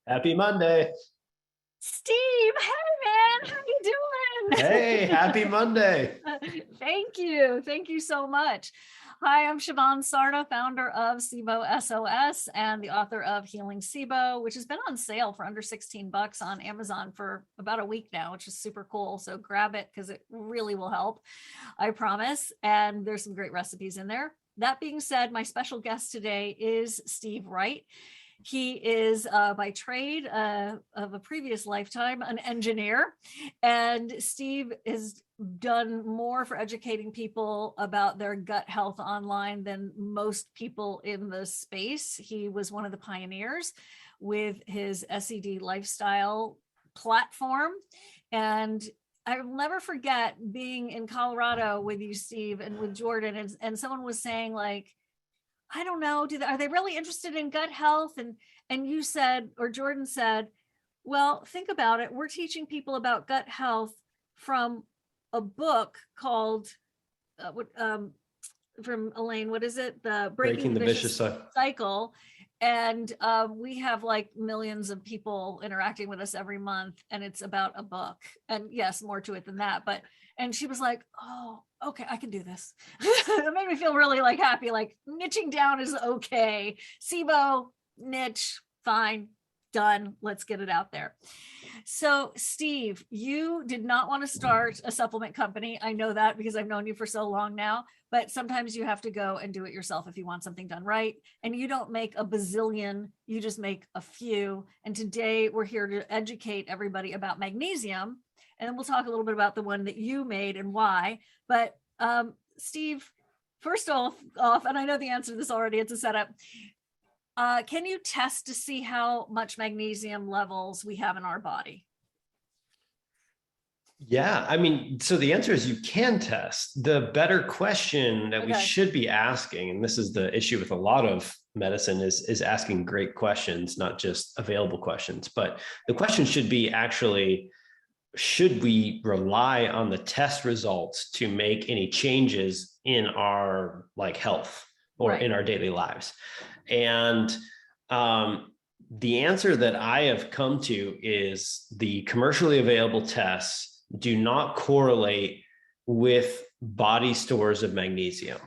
Happy Monday. Steve, hey man, how you doing? Hey, happy Monday. Thank you. Thank you so much. Hi, I'm Siobhan Sarna, founder of SIBO SOS and the author of Healing SIBO, which has been on sale for under 16 bucks on Amazon for about a week now, which is super cool. So grab it because it really will help, I promise. And there's some great recipes in there. That being said, my special guest today is Steve Wright. He is by trade of a previous lifetime, an engineer. And Steve has done more for educating people about their gut health online than most people in the space. He was one of the pioneers with his SED lifestyle platform. And I'll never forget being in Colorado with you, Steve, and with Jordan, and someone was saying, like, I don't know, are they really interested in gut health? And you said, or Jordan said, well, think about it. We're teaching people about gut health from a book called, from Elaine, what is it? The Breaking the Vicious Cycle. And we have like millions of people interacting with us every month, and it's about a book. And yes, more to it than that. And she was like, oh, okay, I can do this. It made me feel really like happy, like niching down is okay. SIBO, niche, fine, done. Let's get it out there. So Steve, you did not want to start a supplement company. I know that because I've known you for so long now, but sometimes you have to go and do it yourself if you want something done right. And you don't make a bazillion, you just make a few. And today we're here to educate everybody about magnesium. And then we'll talk a little bit about the one that you made and why. But Steve, first off, and I know the answer to this already, it's a setup. Can you test to see how much magnesium levels we have in our body? Yeah, I mean, so the answer is you can test. The better question that we should be asking, and this is the issue with a lot of medicine, is asking great questions, not just available questions. But the question should be actually, should we rely on the test results to make any changes in our health or in our daily lives? And the answer that I have come to is the commercially available tests do not correlate with body stores of magnesium.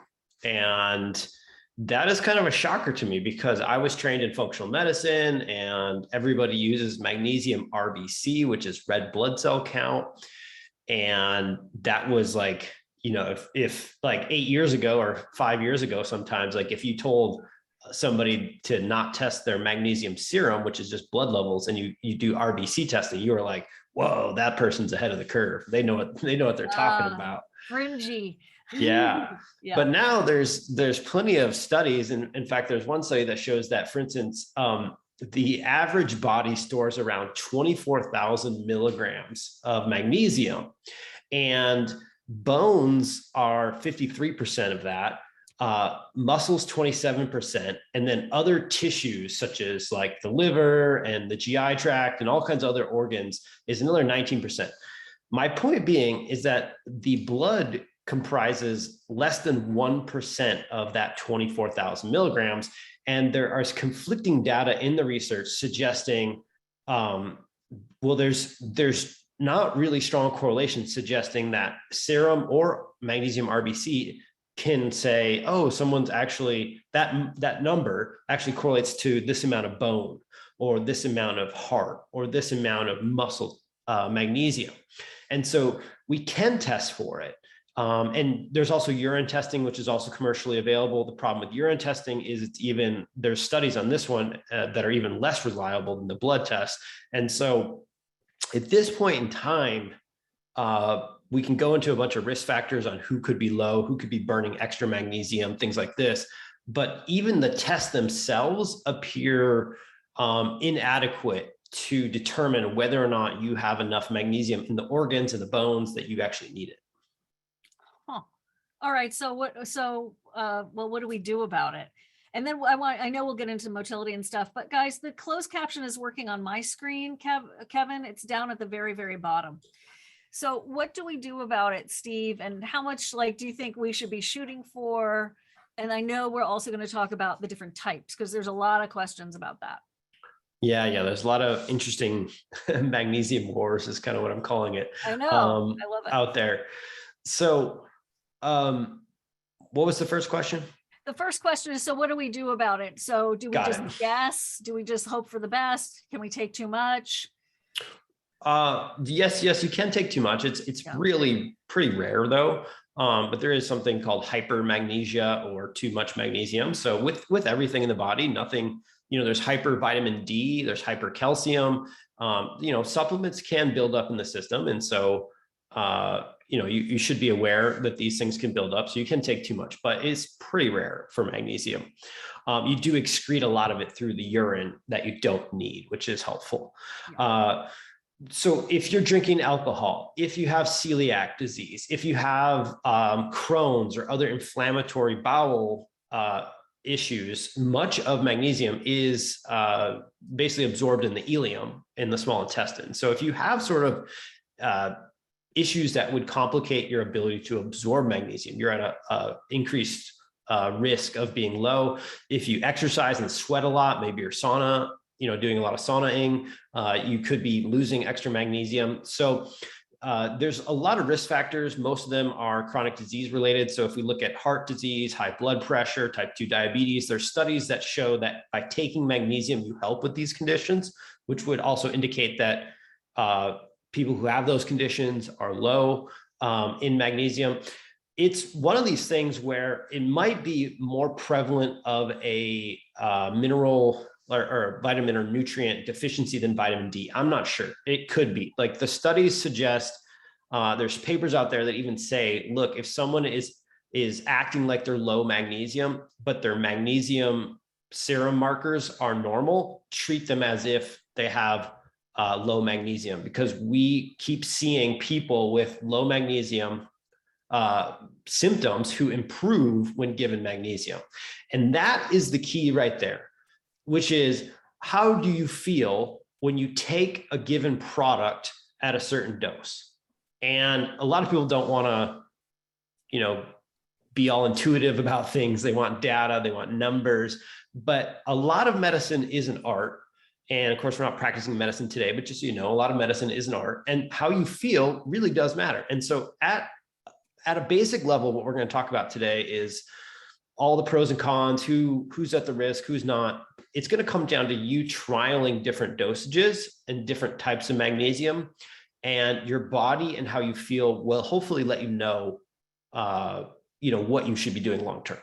And that is kind of a shocker to me because I was trained in functional medicine and everybody uses magnesium RBC, which is red blood cell count. And that was like, if like 8 years ago or 5 years ago, sometimes, like if you told somebody to not test their magnesium serum, which is just blood levels, and you do RBC testing, you were like, whoa, that person's ahead of the curve. They know what they're talking about. Fringy. Yeah. But now there's plenty of studies. And in fact, there's one study that shows that, for instance, the average body stores around 24,000 milligrams of magnesium, and bones are 53% of that, muscles 27%, and then other tissues such as like the liver and the GI tract and all kinds of other organs is another 19%. My point being is that the blood comprises less than 1% of that 24,000 milligrams. And there are conflicting data in the research suggesting, there's not really strong correlation suggesting that serum or magnesium RBC can say, oh, someone's actually, that number actually correlates to this amount of bone or this amount of heart or this amount of muscle magnesium. And so we can test for it. And there's also urine testing, which is also commercially available. The problem with urine testing is there's studies on this one that are even less reliable than the blood test. And so at this point in time, we can go into a bunch of risk factors on who could be low, who could be burning extra magnesium, things like this. But even the tests themselves appear inadequate to determine whether or not you have enough magnesium in the organs and the bones that you actually need it. Huh. All right. So what do we do about it? And then I know we'll get into motility and stuff, but guys, the closed caption is working on my screen, Kevin. It's down at the very, very bottom. So what do we do about it, Steve? And how much do you think we should be shooting for? And I know we're also going to talk about the different types because there's a lot of questions about that. Yeah. There's a lot of interesting magnesium wars is kind of what I'm calling it, I know. I love it. out there. So, what was the first question? The first question is, so what do we do about it? So do we Got just it. guess? Do we just hope for the best? Can we take too much? Yes, you can take too much. It's Yeah. really pretty rare though. But there is something called hypermagnesia or too much magnesium. So with everything in the body, nothing, there's hyper vitamin D, there's hypercalcium. Supplements can build up in the system. And so you should be aware that these things can build up. So you can take too much, but it's pretty rare for magnesium. You do excrete a lot of it through the urine that you don't need, which is helpful. So if you're drinking alcohol, if you have celiac disease, if you have Crohn's or other inflammatory bowel issues, much of magnesium is basically absorbed in the ileum in the small intestine. So if you have sort of issues that would complicate your ability to absorb magnesium, you're at a increased risk of being low. If you exercise and sweat a lot, maybe you're doing a lot of saunaing, you could be losing extra magnesium. So there's a lot of risk factors. Most of them are chronic disease related. So if we look at heart disease, high blood pressure, type 2 diabetes, there's studies that show that by taking magnesium, you help with these conditions, which would also indicate that people who have those conditions are low in magnesium. It's one of these things where it might be more prevalent of a mineral or vitamin or nutrient deficiency than vitamin D. I'm not sure. It could be. Like the studies suggest, there's papers out there that even say, look, if someone is acting like they're low magnesium, but their magnesium serum markers are normal, treat them as if they have low magnesium, because we keep seeing people with low magnesium symptoms who improve when given magnesium. And that is the key right there, which is, how do you feel when you take a given product at a certain dose? And a lot of people don't want to, be all intuitive about things. They want data, they want numbers, but a lot of medicine is an art. And of course, we're not practicing medicine today, but just so you know, a lot of medicine is an art, and how you feel really does matter. And so at a basic level, what we're going to talk about today is all the pros and cons, who's at the risk, who's not. It's going to come down to you trialing different dosages and different types of magnesium, and your body and how you feel will hopefully let you know, what you should be doing long term.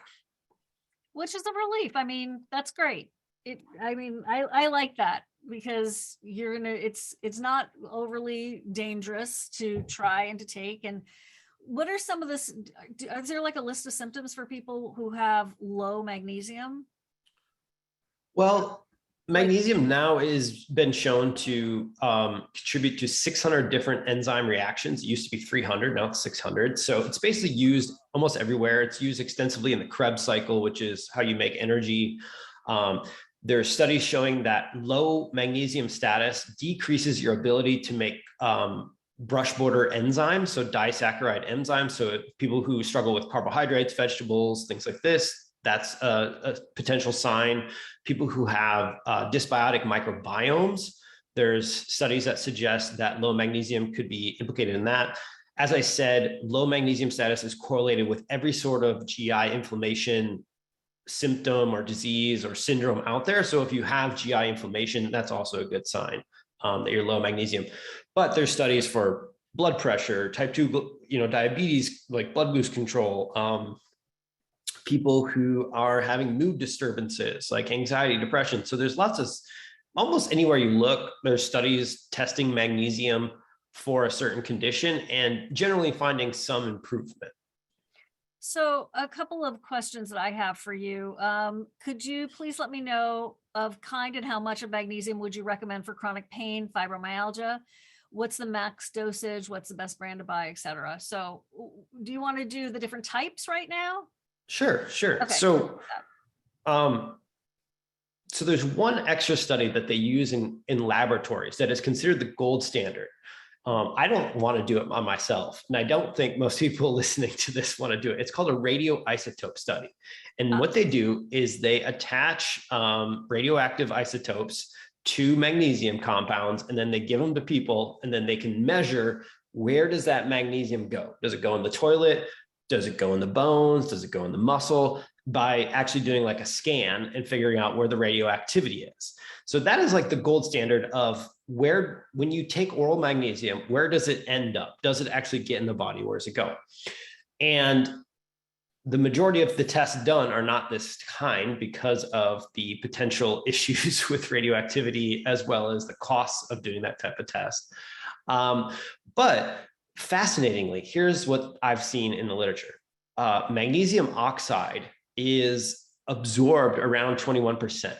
Which is a relief. I mean, that's great. I like that, because it's not overly dangerous to try and to take. And what are some of this? Is there like a list of symptoms for people who have low magnesium? Well, magnesium now has been shown to contribute to 600 different enzyme reactions. It used to be 300, now it's 600. So it's basically used almost everywhere. It's used extensively in the Krebs cycle, which is how you make energy. There's studies showing that low magnesium status decreases your ability to make brush border enzymes, so disaccharide enzymes. So people who struggle with carbohydrates, vegetables, things like this, that's a potential sign. People who have dysbiotic microbiomes, there's studies that suggest that low magnesium could be implicated in that. As I said, low magnesium status is correlated with every sort of GI inflammation symptom or disease or syndrome out there. So if you have GI inflammation, that's also a good sign that you're low magnesium. But there's studies for blood pressure, type 2, diabetes, like blood glucose control, people who are having mood disturbances like anxiety, depression. So there's lots of, almost anywhere you look, there's studies testing magnesium for a certain condition and generally finding some improvement. So a couple of questions that I have for you. Could you please let me know of kind and how much of magnesium would you recommend for chronic pain, fibromyalgia? What's the max dosage? What's the best brand to buy, et cetera? So do you want to do the different types right now? Sure. Okay. So there's one extra study that they use in laboratories that is considered the gold standard. I don't want to do it on myself, and I don't think most people listening to this want to do it. It's called a radioisotope study. And what they do is they attach radioactive isotopes 2 magnesium compounds, and then they give them to people, and then they can measure, where does that magnesium go? Does it go in the toilet? Does it go in the bones? Does it go in the muscle? By actually doing like a scan and figuring out where the radioactivity is. So that is like the gold standard of where, when you take oral magnesium, where does it end up? Does it actually get in the body? Where does it go? And the majority of the tests done are not this kind because of the potential issues with radioactivity, as well as the costs of doing that type of test. But fascinatingly, here's what I've seen in the literature. Magnesium oxide is absorbed around 21%.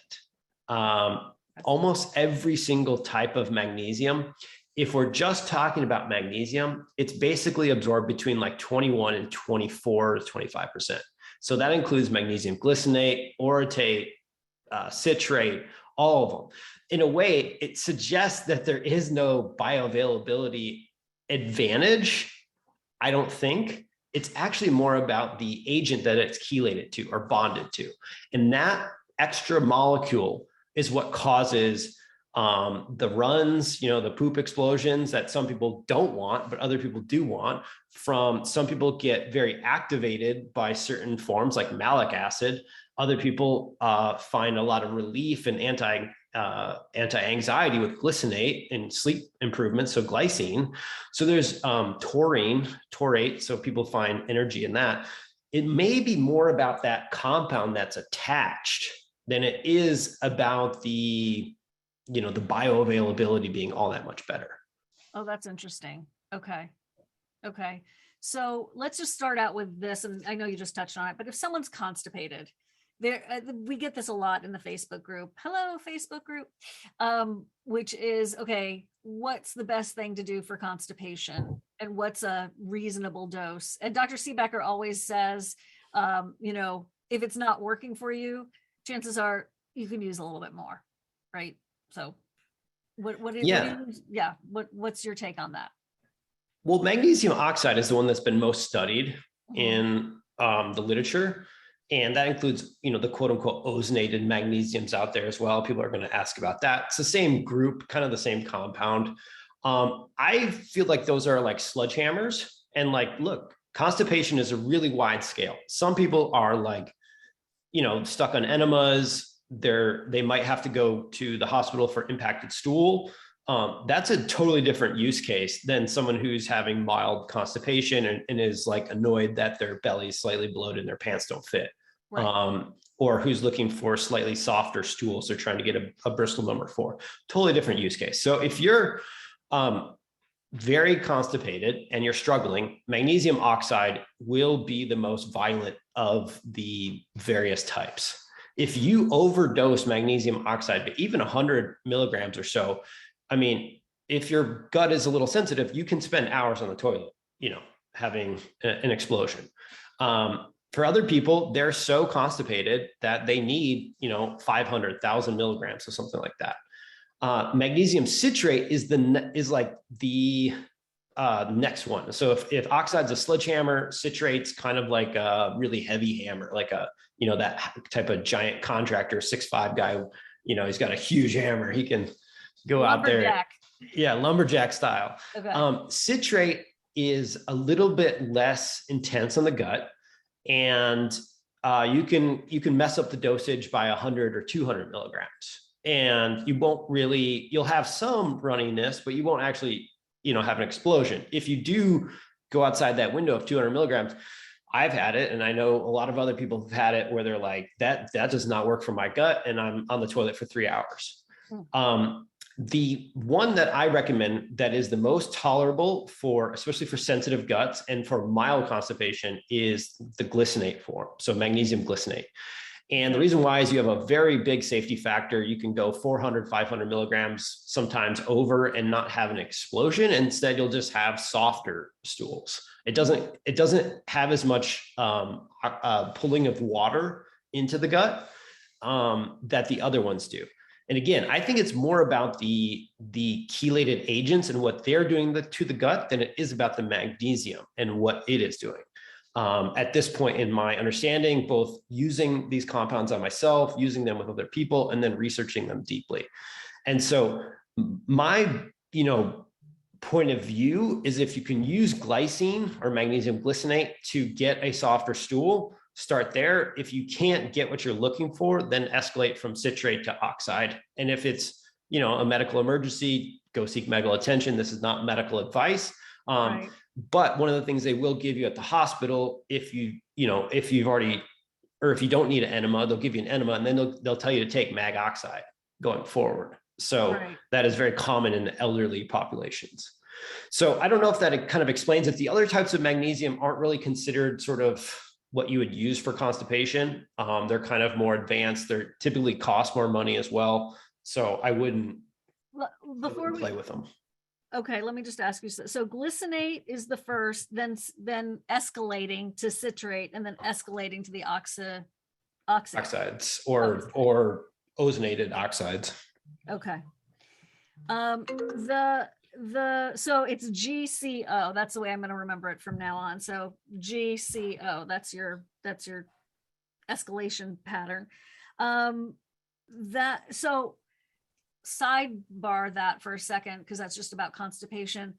Almost every single type of magnesium, if we're just talking about magnesium, it's basically absorbed between like 21 and 24 to 25%. So that includes magnesium glycinate, orotate, citrate, all of them. In a way, it suggests that there is no bioavailability advantage. I don't think. It's actually more about the agent that it's chelated to or bonded to. And that extra molecule is what causes the runs, the poop explosions that some people don't want, but other people do want. Some people get very activated by certain forms like malic acid. Other people find a lot of relief and anti-anxiety with glycinate and sleep improvement, so glycine. So there's taurate, so people find energy in that. It may be more about that compound that's attached than it is about the bioavailability being all that much better. Oh, that's interesting. Okay. So let's just start out with this. And I know you just touched on it, but if someone's constipated, we get this a lot in the Facebook group. Hello, Facebook group, which is, okay, what's the best thing to do for constipation and what's a reasonable dose? And Dr. Seebecker always says, if it's not working for you, chances are you can use a little bit more, right? So what's your take on that? Well, magnesium oxide is the one that's been most studied in the literature. And that includes, the quote unquote ozonated magnesiums out there as well. People are going to ask about that. It's the same group, kind of the same compound. I feel like those are like sledgehammers. And look, constipation is a really wide scale. Some people are stuck on enemas. They might have to go to the hospital for impacted stool. That's a totally different use case than someone who's having mild constipation and is annoyed that their belly is slightly bloated and their pants don't fit. Right. Or who's looking for slightly softer stools. They're trying to get a Bristol number 4. Totally different use case. So if you're very constipated and you're struggling, magnesium oxide will be the most violent of the various types. If you overdose magnesium oxide, but even 100 milligrams or so, if your gut is a little sensitive, you can spend hours on the toilet, having an explosion. For other people, they're so constipated that they need, 500,000 milligrams or something like that. Magnesium citrate is the next one. So if oxide's a sledgehammer, citrate's kind of like a really heavy hammer, like that type of giant contractor, 6'5" guy, he's got a huge hammer. He can go out there. Yeah, lumberjack style. Okay. Citrate is a little bit less intense on the gut, and you can mess up the dosage by 100 or 200 milligrams, and you'll have some runniness, but you won't actually have an explosion. If you do go outside that window of 200 milligrams, I've had it, and I know a lot of other people have had it where they're like, that does not work for my gut, and I'm on the toilet for 3 hours. The one that I recommend that is the most tolerable especially for sensitive guts and for mild constipation, is the glycinate form. So magnesium glycinate. And the reason why is you have a very big safety factor. You can go 400, 500 milligrams sometimes over and not have an explosion. Instead, you'll just have softer stools. It doesn't have as much pulling of water into the gut that the other ones do. And again, I think it's more about the chelated agents and what they're doing to the gut than it is about the magnesium and what it is doing. At this point in my understanding, both using these compounds on myself, using them with other people, and then researching them deeply. And so my, point of view is if you can use glycine or magnesium glycinate to get a softer stool, start there. If you can't get what you're looking for, then escalate from citrate to oxide. And if it's, a medical emergency, go seek medical attention. This is not medical advice. Right. But one of the things they will give you at the hospital, if you've already, or if you don't need an enema, they'll give you an enema, and then they'll tell you to take mag oxide going forward. So that is very common in elderly populations. So I don't know if that kind of explains it. The other types of magnesium aren't really considered sort of what you would use for constipation. They're kind of more advanced. They're typically cost more money as well. So I wouldn't play with them. Okay, let me just ask you. So glycinate is the first, then escalating to citrate, and then escalating to the oxides or ozonated oxides. Okay. So it's GCO. That's the way I'm going to remember it from now on. So GCO. That's your escalation pattern. So sidebar that for a second, because that's just about constipation.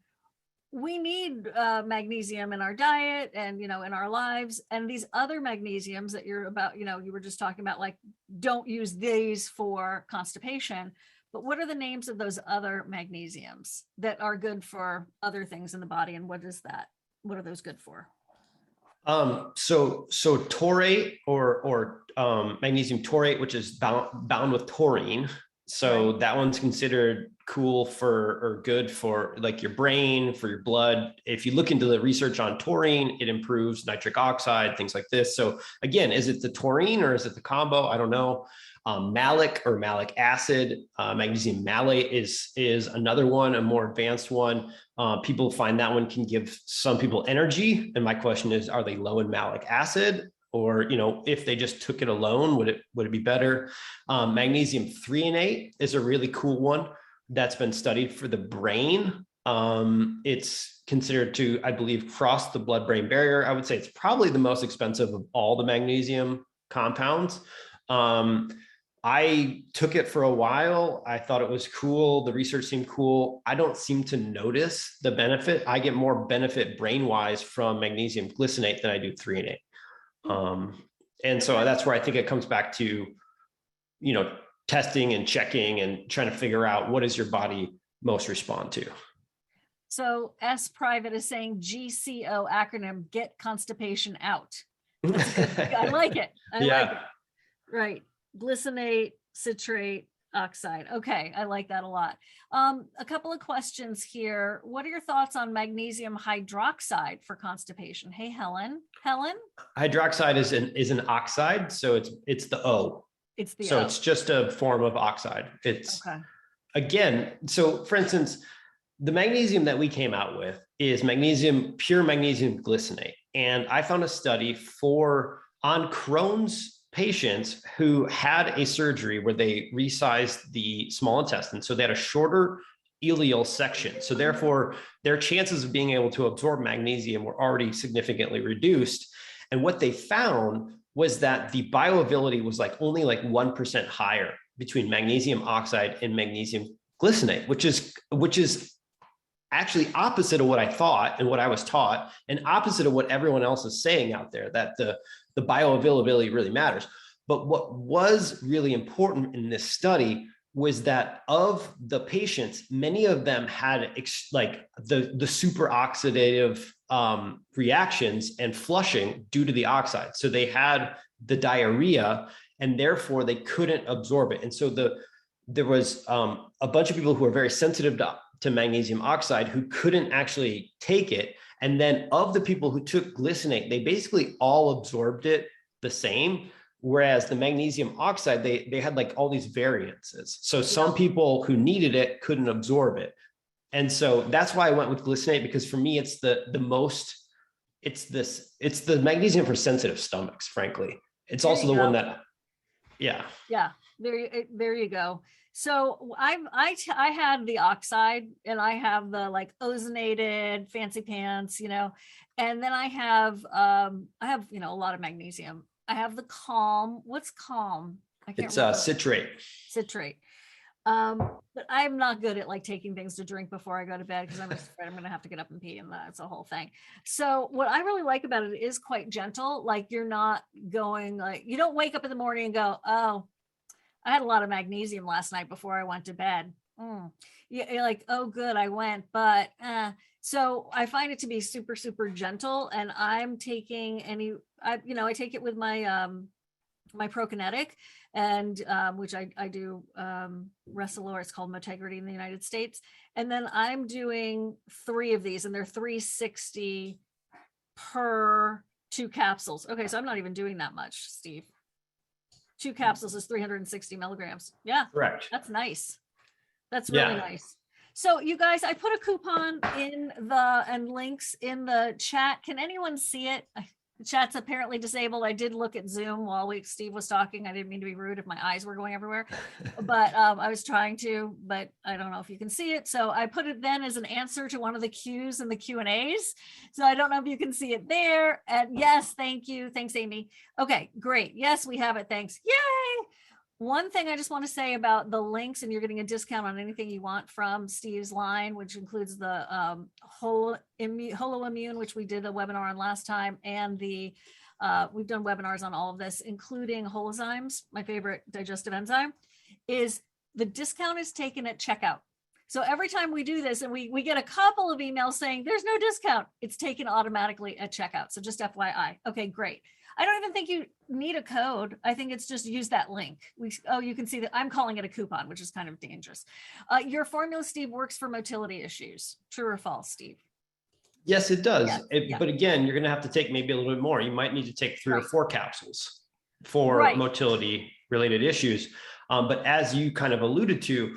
We need magnesium in our diet and, in our lives, and these other magnesiums that you're about, you were just talking about, like, don't use these for constipation, but what are the names of those other magnesiums that are good for other things in the body? And what are those good for? So taurate or magnesium taurate, which is bound with taurine. So that one's considered cool or good for like your brain, for your blood. If you look into the research on taurine, it improves nitric oxide, things like this. So again, is it the taurine or is it the combo? I don't know. Malic or malic acid, magnesium malate is another one, a more advanced one. People find that one can give some people energy. And my question is, are they low in malic acid? Or, if they just took it alone, would it be better? Magnesium threonate is a really cool one that's been studied for the brain. It's considered to, I believe, cross the blood-brain barrier. I would say it's probably the most expensive of all the magnesium compounds. I took it for a while. I thought it was cool. The research seemed cool. I don't seem to notice the benefit. I get more benefit brain-wise from magnesium glycinate than I do threonate. And so that's where I think it comes back to, testing and checking and trying to figure out what does your body most respond to. So S Private is saying GCO acronym, get constipation out. I like it. I like it. Right. Glycinate, citrate, oxide. Okay. I like that a lot. A couple of questions here. What are your thoughts on magnesium hydroxide for constipation? Hey, Helen. Hydroxide is an oxide. So it's the O. It's just a form of oxide. It's again. So for instance, the magnesium that we came out with is pure magnesium glycinate. And I found a study on Crohn's patients who had a surgery where they resized the small intestine. So they had a shorter ileal section. So therefore, their chances of being able to absorb magnesium were already significantly reduced. And what they found was that the bioavailability was only 1% higher between magnesium oxide and magnesium glycinate, which is actually opposite of what I thought and what I was taught, and opposite of what everyone else is saying out there, that the bioavailability really matters. But what was really important in this study was that of the patients, many of them had the super oxidative reactions and flushing due to the oxide. So they had the diarrhea and therefore they couldn't absorb it. And so there was a bunch of people who were very sensitive to magnesium oxide who couldn't actually take it. And then of the people who took glycinate, they basically all absorbed it the same. Whereas the magnesium oxide, they had all these variances. So some people who needed it couldn't absorb it. And so that's why I went with glycinate, because for me, it's the magnesium for sensitive stomachs, frankly. It's also the one that, Yeah, there you go. So I had the oxide, and I have the ozonated fancy pants, and then I have a lot of magnesium. I have the calm. What's calm? I can't remember. Citrate. Citrate. But I'm not good at like taking things to drink before I go to bed because I'm just afraid I'm going to have to get up and pee, and that's a whole thing. So what I really like about it is quite gentle. Like you're not going like, you don't wake up in the morning and go, oh, I had a lot of magnesium last night before I went to bed. You're like, oh, good, I went, but so I find it to be super, super gentle. And I'm taking I take it with my my prokinetic, and which I do Resolor, it's called Motegrity in the United States. And then I'm doing 3 of these, and they're 360 per 2 capsules. Okay, so I'm not even doing that much, Steve. 2 capsules is 360 milligrams. Yeah, Correct. that's nice. That's really nice. So you guys, I put a coupon in and links in the chat. Can anyone see it? The chat's apparently disabled. I did look at Zoom while Steve was talking. I didn't mean to be rude if my eyes were going everywhere, but I was trying to, but I don't know if you can see it. So I put it then as an answer to one of the Q's and the Q&As. So I don't know if you can see it there. And yes, thank you. Thanks, Amy. Okay, great. Yes, we have it. Thanks. Yay. One thing I just want to say about the links, and you're getting a discount on anything you want from Steve's line, which includes the Holo Immune, which we did a webinar on last time, and the we've done webinars on all of this, including Holozymes, my favorite digestive enzyme, is the discount is taken at checkout. So every time we do this, and we get a couple of emails saying there's no discount, it's taken automatically at checkout. So just FYI. Okay, great. I don't even think you need a code. I think it's just use that link. You can see that I'm calling it a coupon, which is kind of dangerous. Your formula, Steve, works for motility issues. True or false, Steve? Yes, it does. But again, you're going to have to take maybe a little bit more. You might need to take 3 or 4 capsules for motility related issues. But as you kind of alluded to,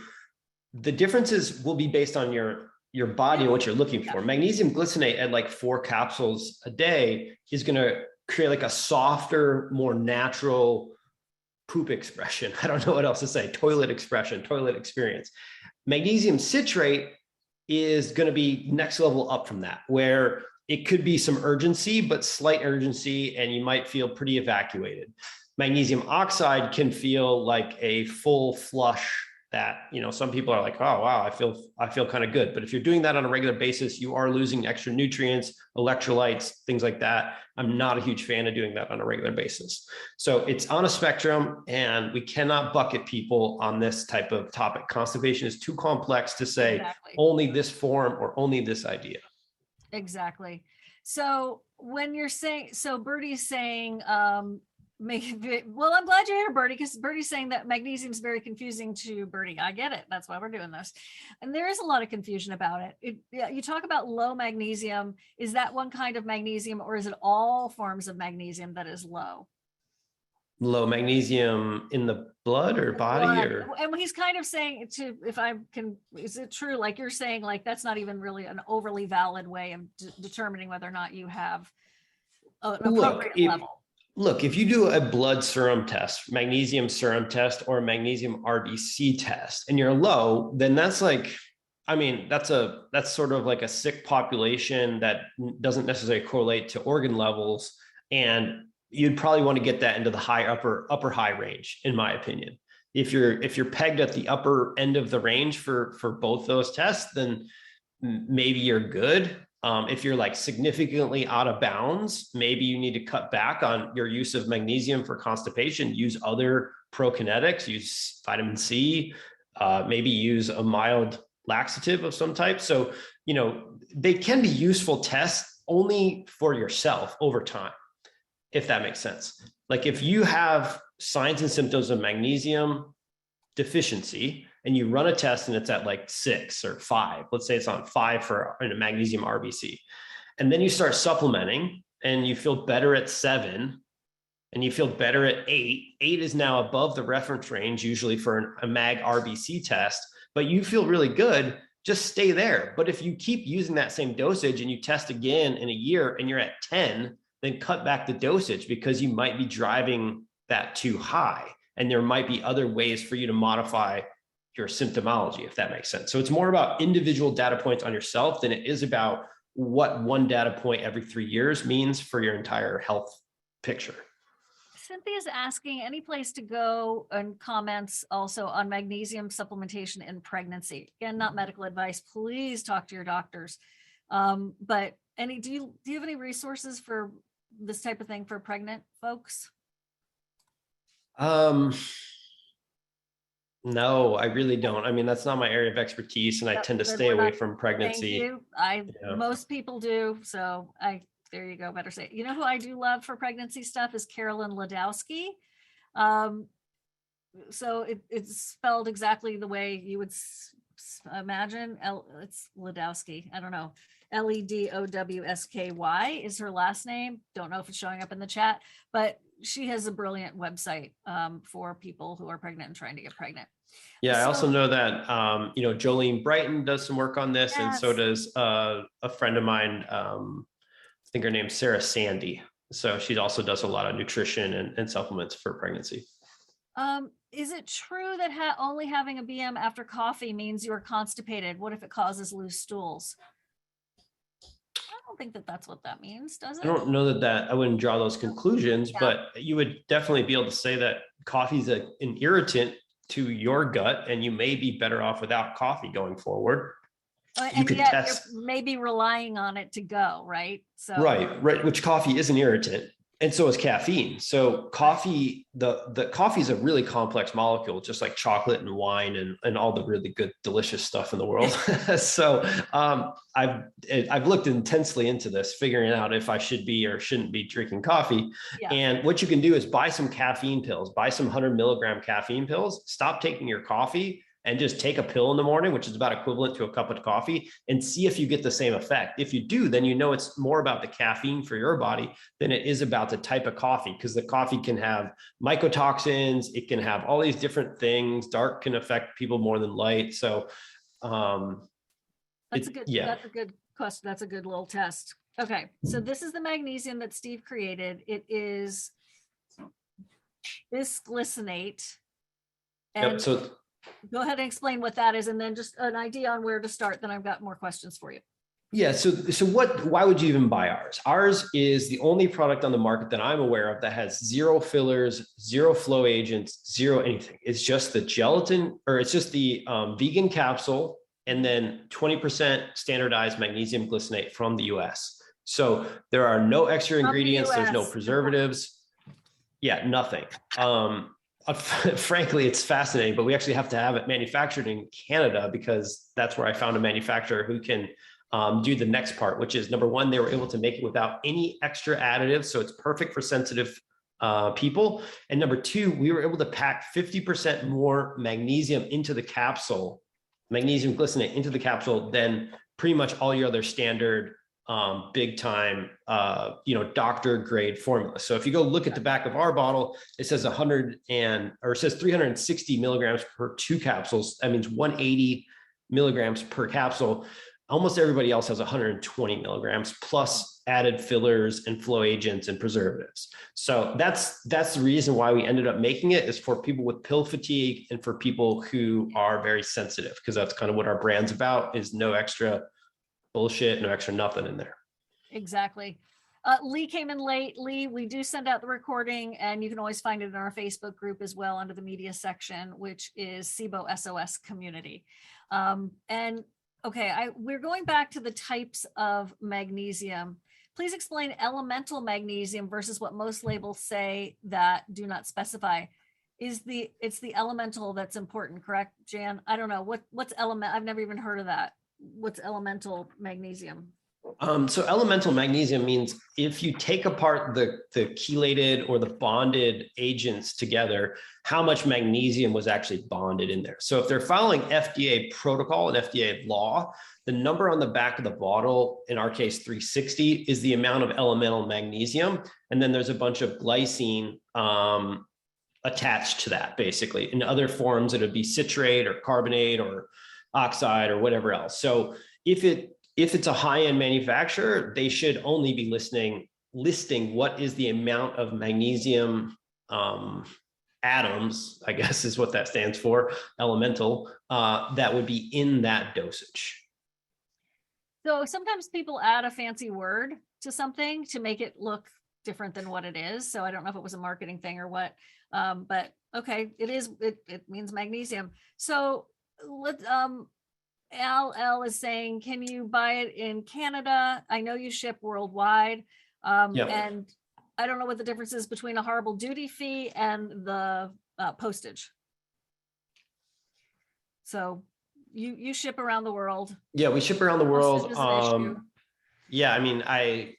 the differences will be based on your body and what you're looking for. Magnesium glycinate at like 4 capsules a day is going to create like a softer, more natural poop expression. I don't know what else to say. Toilet expression, toilet experience. Magnesium citrate is going to be next level up from that, where it could be some urgency, but slight urgency, and you might feel pretty evacuated. Magnesium oxide can feel like a full flush that, some people are like, oh, wow, I feel kind of good. But if you're doing that on a regular basis, you are losing extra nutrients, electrolytes, things like that. I'm not a huge fan of doing that on a regular basis. So it's on a spectrum, and we cannot bucket people on this type of topic. Constipation is too complex to say only this form or only this idea. Exactly. So when you're saying, so Bertie's saying, well, I'm glad you're here, Bertie, because Bertie's saying that magnesium is very confusing to Bertie. I get it. That's why we're doing this. And there is a lot of confusion about it. You talk about low magnesium. Is that one kind of magnesium, or is it all forms of magnesium that is low? Low magnesium in the blood or body? Or and he's kind of saying if I can, is it true? Like you're saying, like that's not even really an overly valid way of determining whether or not you have an appropriate level. Look, if you do a blood serum test, magnesium serum test, or a magnesium RBC test, and you're low, then that's like, that's sort of like a sick population that doesn't necessarily correlate to organ levels. And you'd probably want to get that into the upper high range, in my opinion. If you're pegged at the upper end of the range for both those tests, then maybe you're good. If you're like significantly out of bounds, maybe you need to cut back on your use of magnesium for constipation, use other prokinetics, use vitamin C, maybe use a mild laxative of some type. So, they can be useful tests only for yourself over time, if that makes sense. Like if you have signs and symptoms of magnesium deficiency, and you run a test and it's at like 6 or 5, let's say it's on 5 for a magnesium RBC. And then you start supplementing and you feel better at 7 and you feel better at 8. 8 is now above the reference range, usually for a mag RBC test, but you feel really good, just stay there. But if you keep using that same dosage and you test again in a year and you're at 10, then cut back the dosage, because you might be driving that too high. And there might be other ways for you to modify your symptomology, if that makes sense. So it's more about individual data points on yourself than it is about what one data point every 3 years means for your entire health picture. Cynthia's asking any place to go, and comments also on magnesium supplementation in pregnancy. Again, not medical advice. Please talk to your doctors. But do you have any resources for this type of thing for pregnant folks? No, I really don't. I mean, that's not my area of expertise, and I tend to stay away from pregnancy. Thank you. Most people do. So there you go. Better say it. You know who I do love for pregnancy stuff is Carolyn Ladowski. So it's spelled exactly the way you would imagine. It's Ladowski. I don't know. Ledowsky is her last name. Don't know if it's showing up in the chat, but she has a brilliant website for people who are pregnant and trying to get pregnant. Yeah, I also know that Jolene Brighton does some work on this, and so does a friend of mine. I think her name's Sarah Sandy. So she also does a lot of nutrition and supplements for pregnancy. Is it true that only having a BM after coffee means you're constipated? What if it causes loose stools? I don't think that's what that means, does it? I don't know that I wouldn't draw those conclusions, but you would definitely be able to say that coffee is an irritant to your gut, and you may be better off without coffee going forward. And yet you're maybe relying on it to go, right? So right, which coffee is an irritant, and so is caffeine. So coffee, the coffee is a really complex molecule, just like chocolate and wine and all the really good, delicious stuff in the world. So I've looked intensely into this, figuring out if I should be or shouldn't be drinking coffee. Yeah. And what you can do is buy some caffeine pills, buy some 100 milligram caffeine pills, stop taking your coffee, and just take a pill in the morning, which is about equivalent to a cup of coffee, and see if you get the same effect. If you do, then you know it's more about the caffeine for your body than it is about the type of coffee, because the coffee can have mycotoxins, it can have all these different things. Dark can affect people more than light. So that's a good question. That's a good little test. Okay, so this is the magnesium that Steve created. It is bisglycinate. And so go ahead and explain what that is, and then just an idea on where to start. Then I've got more questions for you. Yeah. So why would you even buy ours? Ours is the only product on the market that I'm aware of that has zero fillers, zero flow agents, zero anything. It's just the gelatin, or it's just the vegan capsule, and then 20% standardized magnesium glycinate from the US. So there are no extra ingredients. There's no preservatives. Yeah, nothing. Frankly, it's fascinating, but we actually have to have it manufactured in Canada, because that's where I found a manufacturer who can do the next part, which is, number one, they were able to make it without any extra additives. So it's perfect for sensitive people. And number two, we were able to pack 50% more magnesium into the capsule, magnesium glycinate into the capsule, than pretty much all your other standard big time, doctor grade formula. So if you go look at the back of our bottle, it says 360 milligrams per 2 capsules. That means 180 milligrams per capsule. Almost everybody else has 120 milligrams plus added fillers and flow agents and preservatives. So that's the reason why we ended up making it, is for people with pill fatigue and for people who are very sensitive, because that's kind of what our brand's about, is no extra bullshit, no extra nothing in there. Exactly. Lee came in late. Lee, we do send out the recording, and you can always find it in our Facebook group as well, under the media section, which is SIBO SOS community. And okay, we're going back to the types of magnesium. Please explain elemental magnesium versus what most labels say that do not specify. It's the elemental that's important, correct, Jan? I don't know what's element. I've never even heard of that. What's elemental magnesium? So elemental magnesium means if you take apart the chelated or the bonded agents together, how much magnesium was actually bonded in there. So if they're following FDA protocol and FDA law, the number on the back of the bottle, in our case 360, is the amount of elemental magnesium. And then there's a bunch of glycine attached to that, basically. In other forms, it would be citrate or carbonate or oxide or whatever else. So if it's a high-end manufacturer, they should only be listing what is the amount of magnesium atoms, I guess is what that stands for, elemental, that would be in that dosage. So sometimes people add a fancy word to something to make it look different than what it is. So I don't know if it was a marketing thing or what, but okay, it means magnesium. So let Al is saying, can you buy it in Canada? I know you ship worldwide. And I don't know what the difference is between a horrible duty fee and the postage. So you ship around the world. Yeah, we ship around the world. Postage is an issue. Yeah, I mean,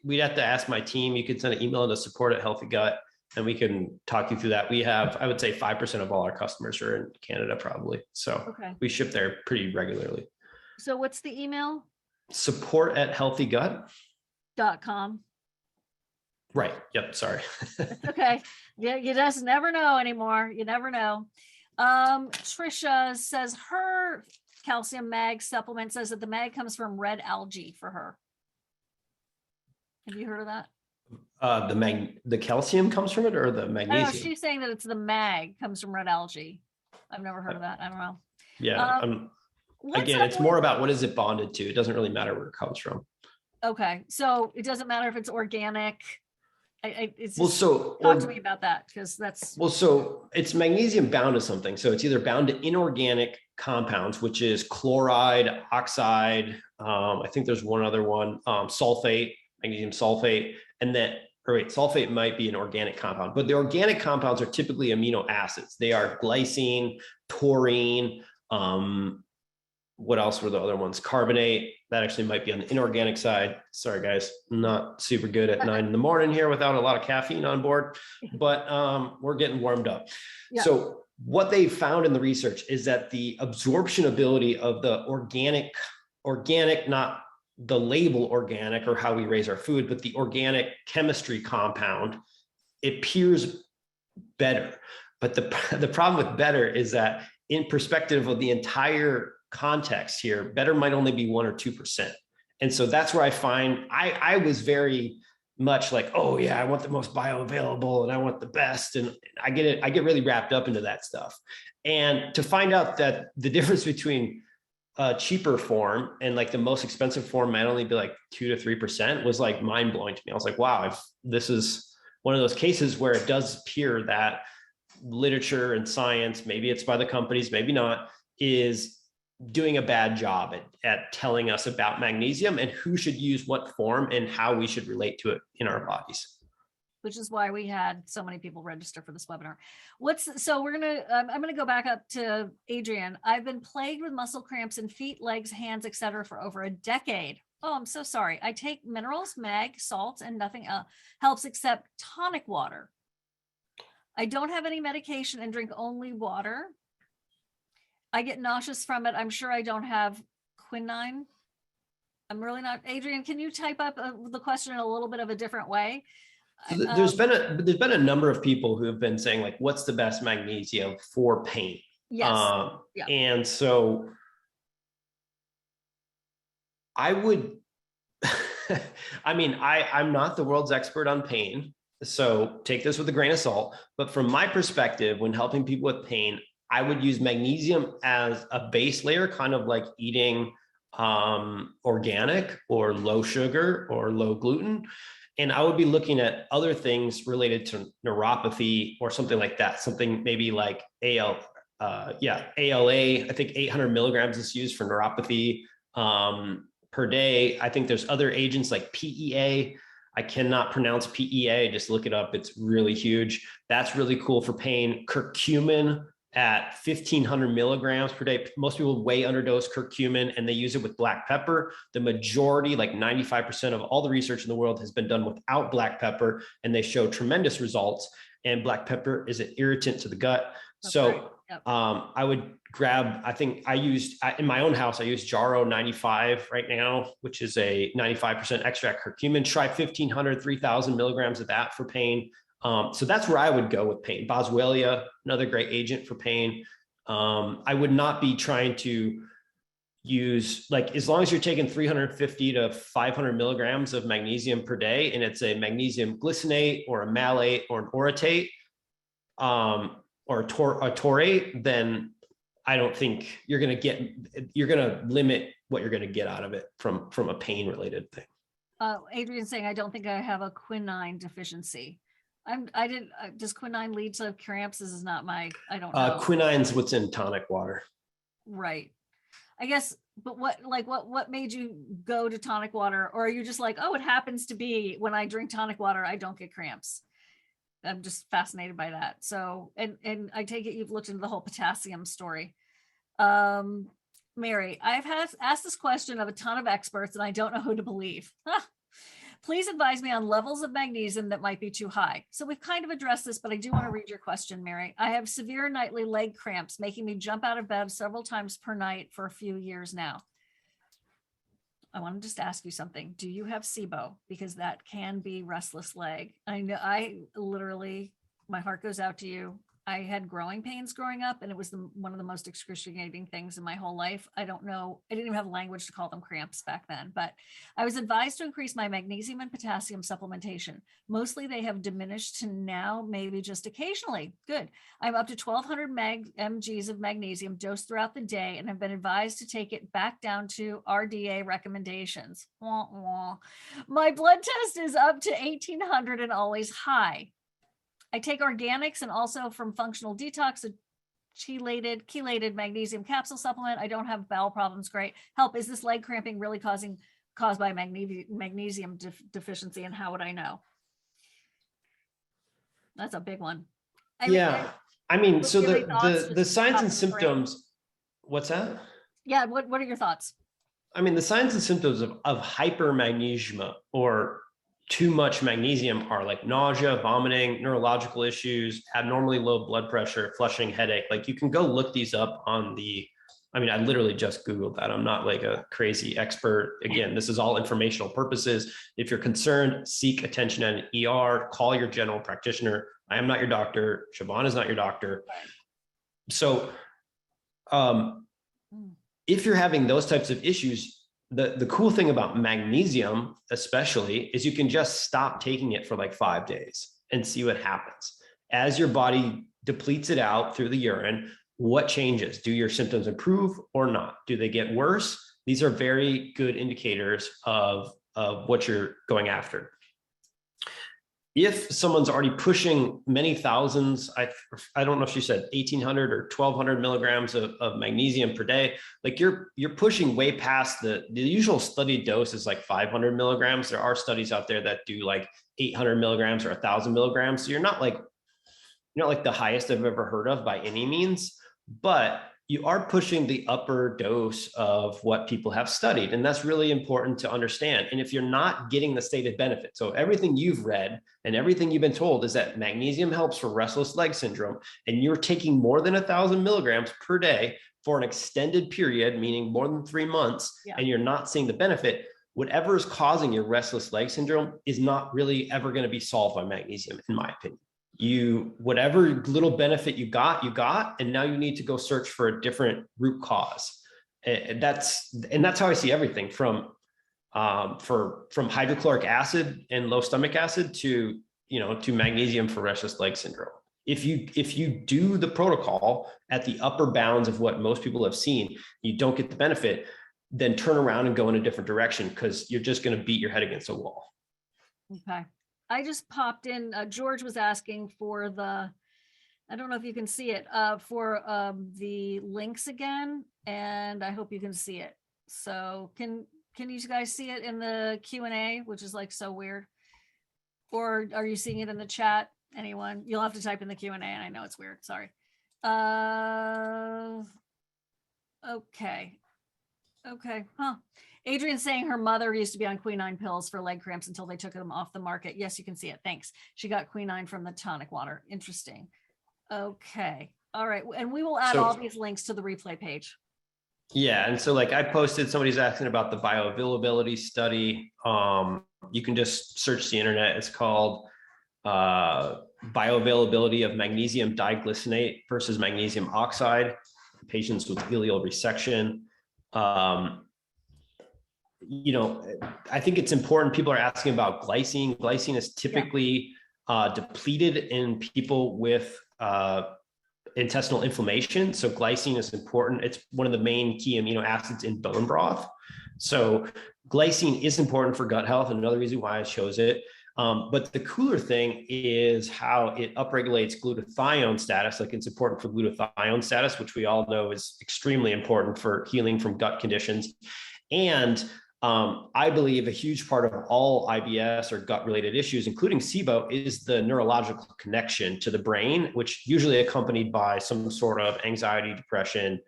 we'd have to ask my team. You could send an email to support at Healthy Gut, and we can talk you through that. We have, I would say 5% of all our customers are in Canada, probably. So we ship there pretty regularly. So what's the email? Support at healthygut.com. Right. Yep. Sorry. Okay. Yeah, you just never know anymore. You never know. Trisha says her calcium mag supplement says that the mag comes from red algae for her. Have you heard of that? The calcium comes from it, or the magnesium? I don't know, she's saying that it's the mag comes from red algae. I've never heard of that. I don't know. Yeah. Again, it's more about what is it bonded to. It doesn't really matter where it comes from. Okay. So it doesn't matter if it's organic. Talk to me about that, because that's so it's magnesium bound to something. So it's either bound to inorganic compounds, which is chloride, oxide. I think there's one other one, sulfate, magnesium sulfate, and sulfate might be an organic compound, but the organic compounds are typically amino acids. They are glycine, taurine. What else were the other ones? Carbonate. That actually might be on the inorganic side. Sorry, guys, I'm not super good at 9 a.m. here without a lot of caffeine on board, but we're getting warmed up. Yeah. So what they found in the research is that the absorption ability of the organic, not the label organic or how we raise our food, but the organic chemistry compound, it appears better. But the problem with better is that in perspective of the entire context here, better might only be 1 or 2%. And so that's where I find I was very much like, oh yeah, I want the most bioavailable and I want the best. And I get really wrapped up into that stuff. And to find out that the difference between a cheaper form and like the most expensive form might only be like 2 to 3% was like mind blowing to me. I was like, wow, this is one of those cases where it does appear that literature and science, maybe it's by the companies, maybe not, is doing a bad job at telling us about magnesium and who should use what form and how we should relate to it in our bodies. Which is why we had so many people register for this webinar. I'm gonna go back up to Adrian. I've been plagued with muscle cramps in feet, legs, hands, etc. for over a decade. Oh, I'm so sorry. I take minerals, mag, salts, and nothing else helps except tonic water. I don't have any medication and drink only water. I get nauseous from it. I'm sure I don't have quinine. I'm really not. Adrian, can you type up the question in a little bit of a different way? So there's been a number of people who have been saying like, what's the best magnesium for pain? Yes. Yeah. And so I would, I mean, I'm not the world's expert on pain, so take this with a grain of salt. But from my perspective, when helping people with pain, I would use magnesium as a base layer, kind of like eating organic or low sugar or low gluten. And I would be looking at other things related to neuropathy or something like that. Something maybe like ALA. I think 800 milligrams is used for neuropathy per day. I think there's other agents like PEA. I cannot pronounce PEA. Just look it up. It's really huge. That's really cool for pain. Curcumin at 1,500 milligrams per day. Most people way underdose curcumin and they use it with black pepper. The majority, like 95% of all the research in the world has been done without black pepper, and they show tremendous results. And black pepper is an irritant to the gut. That's so right. Yep. I would grab, I think I used, in my own house, I use Jarrow 95 right now, which is a 95% extract curcumin. Try 1,500, 3,000 milligrams of that for pain. So that's where I would go with pain. Boswellia, another great agent for pain. I would not be trying to use, like, as long as you're taking 350 to 500 milligrams of magnesium per day, and it's a magnesium glycinate or a malate or an orotate, or a taurate, then I don't think you're going to limit what you're going to get out of it from a pain related thing. Adrian's saying, I don't think I have a quinine deficiency. Does quinine lead to cramps? This is not I don't know. Quinine's what's in tonic water. Right. I guess, but what made you go to tonic water? Or are you just like, oh, it happens to be when I drink tonic water, I don't get cramps? I'm just fascinated by that. So, and I take it you've looked into the whole potassium story. Mary, I've asked this question of a ton of experts and I don't know who to believe. Please advise me on levels of magnesium that might be too high. So we've kind of addressed this, but I do want to read your question, Mary. I have severe nightly leg cramps, making me jump out of bed several times per night for a few years now. I want to just ask you something. Do you have SIBO? Because that can be restless leg. I know, my heart goes out to you. I had growing pains growing up, and it was one of the most excruciating things in my whole life. I don't know. I didn't even have language to call them cramps back then, but I was advised to increase my magnesium and potassium supplementation. Mostly they have diminished to now, maybe just occasionally. Good. I'm up to 1200 mgs of magnesium dosed throughout the day, and have been advised to take it back down to RDA recommendations. Wah, wah. My blood test is up to 1800 and always high. I take organics and also from Functional Detox, a chelated magnesium capsule supplement. I don't have bowel problems. Great. Help. Is this leg cramping really caused by magnesium deficiency, and how would I know? That's a big one. So the signs and symptoms, what's that? Yeah. What are your thoughts? I mean, the signs and symptoms of hypermagnesemia or too much magnesium are like nausea, vomiting, neurological issues, abnormally low blood pressure, flushing, headache. Like you can go look these up I literally just Googled that. I'm not like a crazy expert. Again, this is all informational purposes. If you're concerned, seek attention at an ER, call your general practitioner. I am not your doctor. Siobhan is not your doctor. So if you're having those types of issues, the cool thing about magnesium, especially, is you can just stop taking it for like 5 days and see what happens. As your body depletes it out through the urine, what changes? Do your symptoms improve or not? Do they get worse? These are very good indicators of what you're going after. If someone's already pushing many thousands, I don't know if she said 1800 or 1200 milligrams of magnesium per day, like you're pushing way past the usual studied dose is like 500 milligrams. There are studies out there that do like 800 milligrams or 1000 milligrams. So you're not like the highest I've ever heard of by any means, but you are pushing the upper dose of what people have studied. And that's really important to understand. And if you're not getting the stated benefit, so everything you've read and everything you've been told is that magnesium helps for restless leg syndrome, and you're taking more than 1000 milligrams per day for an extended period, meaning more than 3 months, and you're not seeing the benefit, whatever is causing your restless leg syndrome is not really ever going to be solved by magnesium, in my opinion. Whatever little benefit you got, and now you need to go search for a different root cause. And that's how I see everything from hydrochloric acid and low stomach acid to magnesium for restless leg syndrome. If you do the protocol at the upper bounds of what most people have seen, you don't get the benefit, then turn around and go in a different direction, because you're just going to beat your head against a wall. Okay. I just popped in, George was asking for I don't know if you can see it, for the links again, and I hope you can see it. So can you guys see it in the Q&A, which is like so weird? Or are you seeing it in the chat? Anyone? You'll have to type in the Q&A, and I know it's weird, sorry. Okay. Huh. Adrian's saying her mother used to be on quinine pills for leg cramps until they took them off the market. Yes, you can see it. Thanks. She got quinine from the tonic water. Interesting. Okay. All right. And we will add all these links to the replay page. Yeah. And so like I posted, somebody's asking about the bioavailability study. You can just search the internet. It's called bioavailability of magnesium diglycinate versus magnesium oxide, patients with ileal resection. I think it's important. People are asking about glycine. Glycine is typically depleted in people with intestinal inflammation. So glycine is important. It's one of the main key amino acids in bone broth. So glycine is important for gut health. Another reason why I chose it. But the cooler thing is how it upregulates glutathione status. Like it's important for glutathione status, which we all know is extremely important for healing from gut conditions. And I believe a huge part of all IBS or gut related issues, including SIBO, is the neurological connection to the brain, which usually accompanied by some sort of anxiety, depression,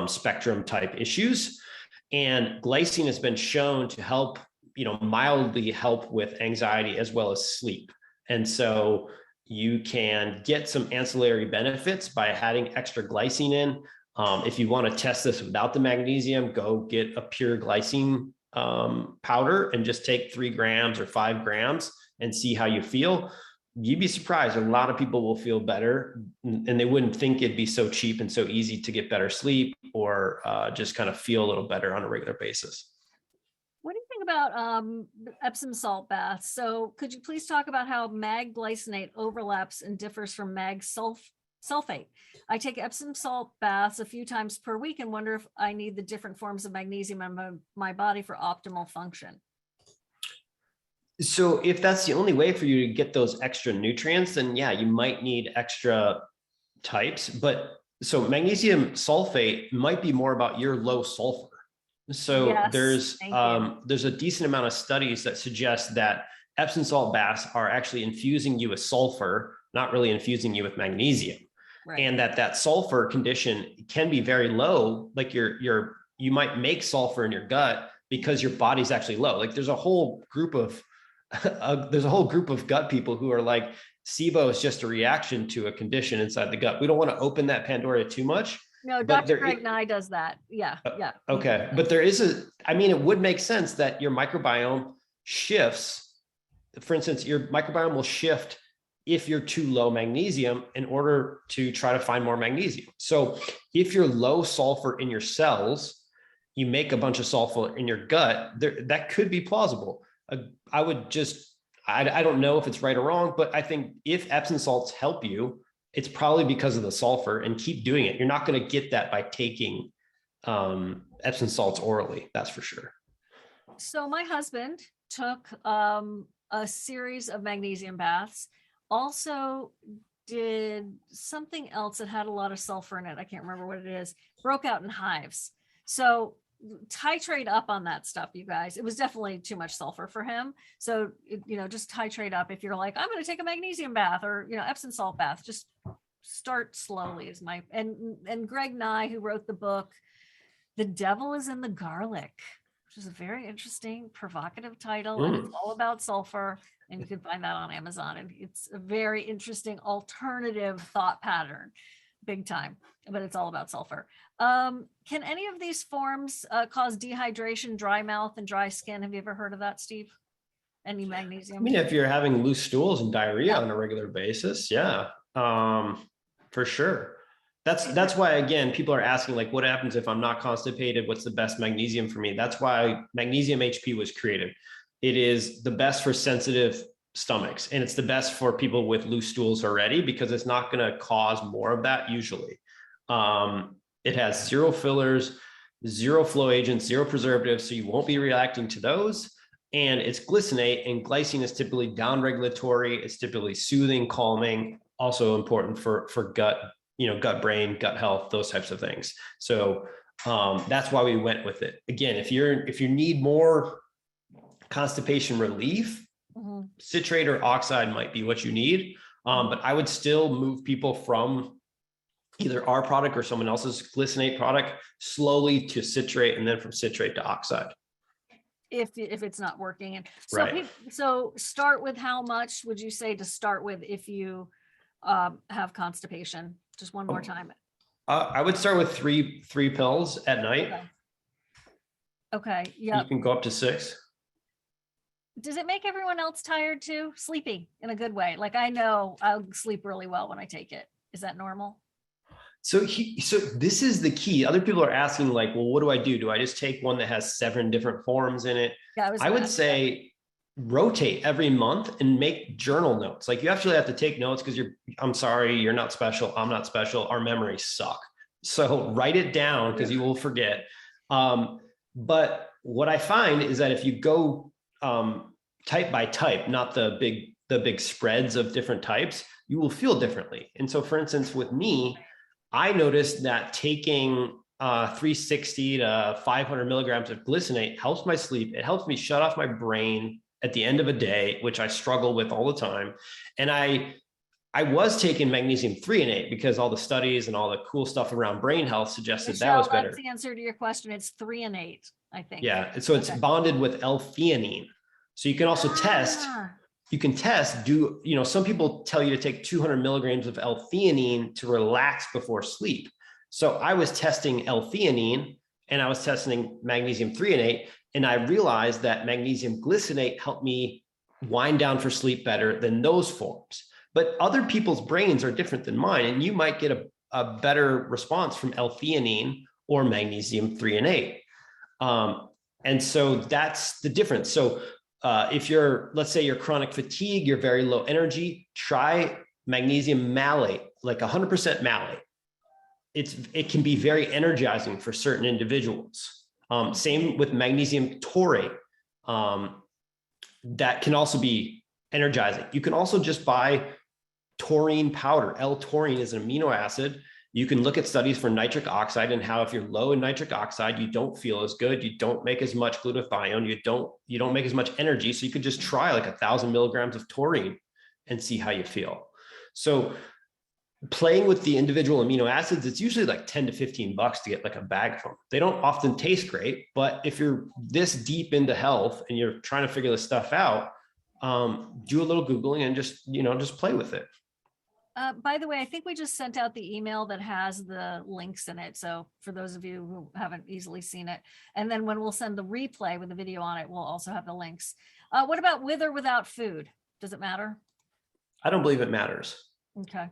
spectrum type issues. And glycine has been shown to help, mildly help with anxiety as well as sleep. And so you can get some ancillary benefits by adding extra glycine in. If you want to test this without the magnesium, go get a pure glycine powder and just take 3 grams or 5 grams and see how you feel. You'd be surprised. A lot of people will feel better, and they wouldn't think it'd be so cheap and so easy to get better sleep or just kind of feel a little better on a regular basis. What do you think about Epsom salt baths? So could you please talk about how mag glycinate overlaps and differs from mag sulfate? I take Epsom salt baths a few times per week and wonder if I need the different forms of magnesium in my body for optimal function. So if that's the only way for you to get those extra nutrients, then yeah, you might need extra types. But so magnesium sulfate might be more about your low sulfur. So yes, there's a decent amount of studies that suggest that Epsom salt baths are actually infusing you with sulfur, not really infusing you with magnesium. Right. And that sulfur condition can be very low. Like you might make sulfur in your gut because your body's actually low. Like there's a whole group of gut people who are like, SIBO is just a reaction to a condition inside the gut. We don't want to open that Pandora too much. No, Dr. Greg Nye does that. Yeah. Okay. But it would make sense that your microbiome shifts. For instance, your microbiome will shift if you're too low magnesium in order to try to find more magnesium. So if you're low sulfur in your cells, you make a bunch of sulfur in your gut, that could be plausible. I don't know if it's right or wrong, but I think if Epsom salts help you, it's probably because of the sulfur, and keep doing it. You're not going to get that by taking Epsom salts orally. That's for sure. So my husband took a series of magnesium baths, also did something else that had a lot of sulfur in it. I can't remember what it is, broke out in hives. So titrate up on that stuff, you guys. It was definitely too much sulfur for him. So, just titrate up. If you're like, I'm going to take a magnesium bath or, Epsom salt bath, just start slowly is and Greg Nye, who wrote the book, The Devil is in the Garlic, which is a very interesting, provocative title. And it's all about sulfur. And you can find that on Amazon. And it's a very interesting alternative thought pattern, big time, but it's all about sulfur. Can any of these forms cause dehydration, dry mouth, and dry skin? Have you ever heard of that, Steve? Any magnesium? I mean, if you're having loose stools and diarrhea on a regular basis, yeah, for sure. That's why, again, people are asking, like, what happens if I'm not constipated? What's the best magnesium for me? That's why Magnesium HP was created. It is the best for sensitive stomachs, and it's the best for people with loose stools already, because it's not going to cause more of that usually. It has 0 fillers, 0 flow agents, 0 preservatives, so you won't be reacting to those. And it's glycinate, and glycine is typically down-regulatory. It's typically soothing, calming, also important for gut, gut brain, gut health, those types of things. So that's why we went with it. Again, if you need more constipation relief, citrate or oxide might be what you need. But I would still move people from either our product or someone else's glycinate product slowly to citrate, and then from citrate to oxide. If it's not working. And so, right. So start with how much would you say to start with if you have constipation? Just one more time. I would start with three pills at night. Okay. Yeah. You can go up to 6. Does it make everyone else tired too? Sleepy in a good way? Like, I know I'll sleep really well when I take it. Is that normal? So this is the key. Other people are asking, like, well, what do I do? Do I just take one that has 7 different forms in it? Yeah, I would say rotate every month and make journal notes. Like, you actually have to take notes because I'm sorry, you're not special. I'm not special. Our memories suck. So write it down because you will forget. But what I find is that if you go type by type, not the big spreads of different types, you will feel differently. And so, for instance, with me, I noticed that taking 360 to 500 milligrams of glycinate helps my sleep. It helps me shut off my brain at the end of a day, which I struggle with all the time. And I was taking magnesium threonate because all the studies and all the cool stuff around brain health suggested Michelle, that was better. that's the answer to your question. It's 3 and 8, I think. Yeah. So it's bonded with L-theanine. So you can also test. You can test, some people tell you to take 200 milligrams of L-theanine to relax before sleep. So I was testing L-theanine and I was testing magnesium threonate, and I realized that magnesium glycinate helped me wind down for sleep better than those forms. But other people's brains are different than mine, and you might get a better response from L-theanine or magnesium threonate. And so that's the difference. So if let's say you're chronic fatigue, you're very low energy, try magnesium malate, like 100% malate. It can be very energizing for certain individuals. Same with magnesium taurate. That can also be energizing. You can also just buy taurine powder. L-taurine is an amino acid. You can look at studies for nitric oxide and how if you're low in nitric oxide, you don't feel as good. You don't make as much glutathione. You don't make as much energy. So you could just try like 1,000 milligrams of taurine and see how you feel. So playing with the individual amino acids, it's usually like 10 to 15 bucks to get like a bag from. They don't often taste great, but if you're this deep into health and you're trying to figure this stuff out, do a little Googling and just play with it. By the way, I think we just sent out the email that has the links in it. So for those of you who haven't easily seen it, and then when we'll send the replay with the video on it, we'll also have the links. What about with or without food? Does it matter? I don't believe it matters. Okay.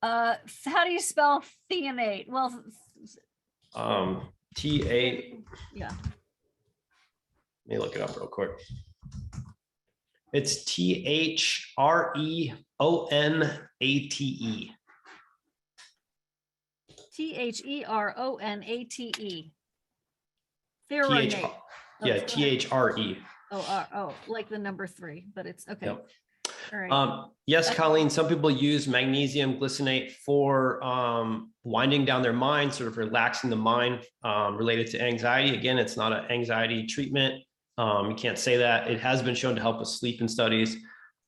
How do you spell threonate? Well, T-A. Yeah. Let me look it up real quick. It's Threonate. Threonate. Threonate. Yeah, Thre. Oh, like the number 3, but it's okay. Yep. All right. Yes, Colleen, some people use magnesium glycinate for winding down their mind, sort of relaxing the mind related to anxiety. Again, it's not an anxiety treatment. You can't say that. It has been shown to help with sleep in studies,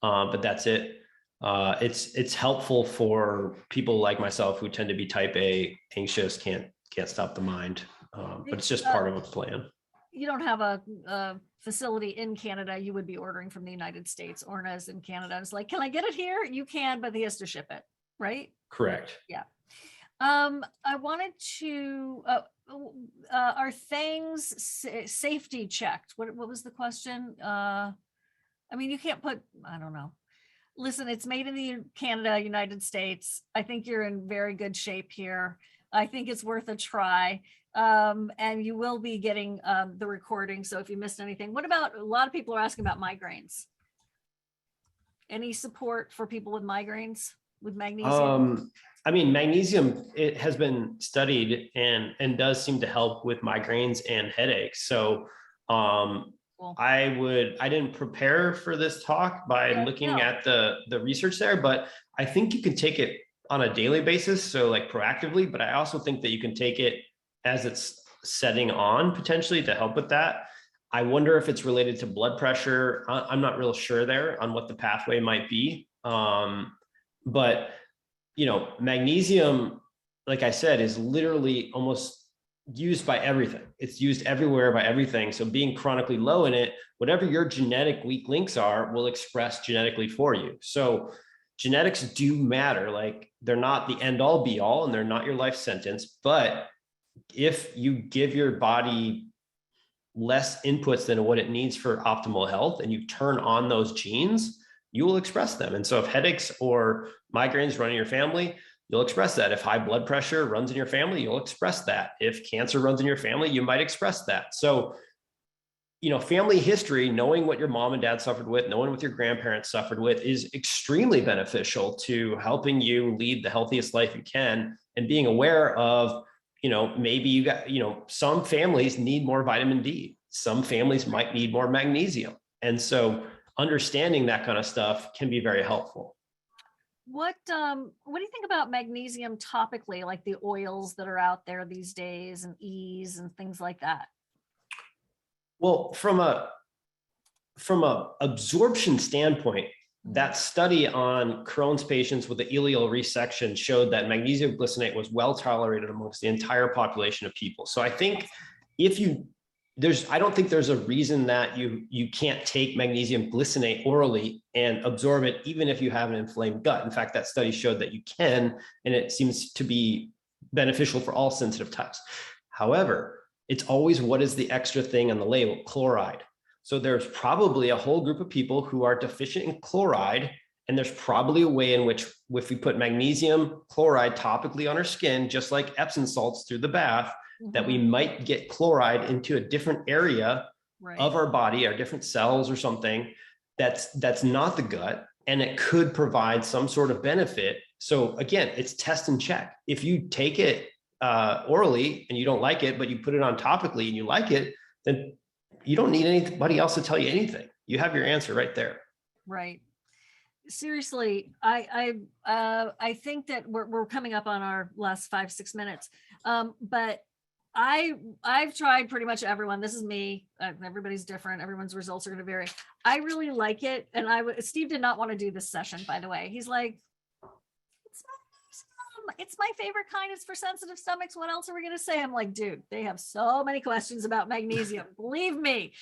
but that's it. It's helpful for people like myself who tend to be type A, anxious, can't stop the mind, but it's just part of a plan. You don't have a facility in Canada. You would be ordering from the United States. Orna's in Canada. It's like, can I get it here? You can, but he has to ship it, right? Correct. Yeah. I wanted to, are things safety checked? What was the question? I mean, you can't put, I don't know. Listen, it's made in the Canada, United States. I think you're in very good shape here. I think it's worth a try. And you will be getting the recording. So if you missed anything, what about, a lot of people are asking about migraines. Any support for people with migraines with magnesium? I mean, magnesium, it has been studied and does seem to help with migraines and headaches. So cool. I didn't prepare for this talk by looking at the research there, but I think you can take it on a daily basis. So like proactively, but I also think that you can take it as it's setting on potentially to help with that. I wonder if it's related to blood pressure. I'm not real sure there on what the pathway might be. But magnesium, like I said, is literally almost used by everything. It's used everywhere by everything. So being chronically low in it, whatever your genetic weak links are, will express genetically for you. So genetics do matter. Like they're not the end all be all, and they're not your life sentence. But if you give your body less inputs than what it needs for optimal health, and you turn on those genes, you will express them. And so if headaches or migraines run in your family, you'll express that. If high blood pressure runs in your family, you'll express that. If cancer runs in your family, you might express that. So, family history, knowing what your mom and dad suffered with, knowing what your grandparents suffered with is extremely beneficial to helping you lead the healthiest life you can, and being aware of, maybe you got, some families need more vitamin D. some families might need more magnesium. And so understanding that kind of stuff can be very helpful. What do you think about magnesium topically, like the oils that are out there these days and Ease and things like that? Well, from a absorption standpoint, that study on Crohn's patients with the ileal resection showed that magnesium glycinate was well tolerated amongst the entire population of people. So I think I don't think there's a reason that you can't take magnesium glycinate orally and absorb it, even if you have an inflamed gut. In fact, that study showed that you can, and it seems to be beneficial for all sensitive types. However, it's always what is the extra thing on the label, chloride. So there's probably a whole group of people who are deficient in chloride, and there's probably a way in which if we put magnesium chloride topically on our skin, just like Epsom salts through the bath, that we might get chloride into a different area of our body, our different cells or something that's not the gut, and it could provide some sort of benefit. So again, it's test and check. If you take it orally and you don't like it, but you put it on topically and you like it, then you don't need anybody else to tell you anything. You have your answer right there. Right. Seriously, I think that we're coming up on our last 5-6 minutes, but I've tried pretty much everyone. This is me. Everybody's different. Everyone's results are going to vary. I really like it. And Steve did not want to do this session, by the way. He's like, it's my favorite kind. It's for sensitive stomachs. What else are we going to say? I'm like, dude, they have so many questions about magnesium. Believe me.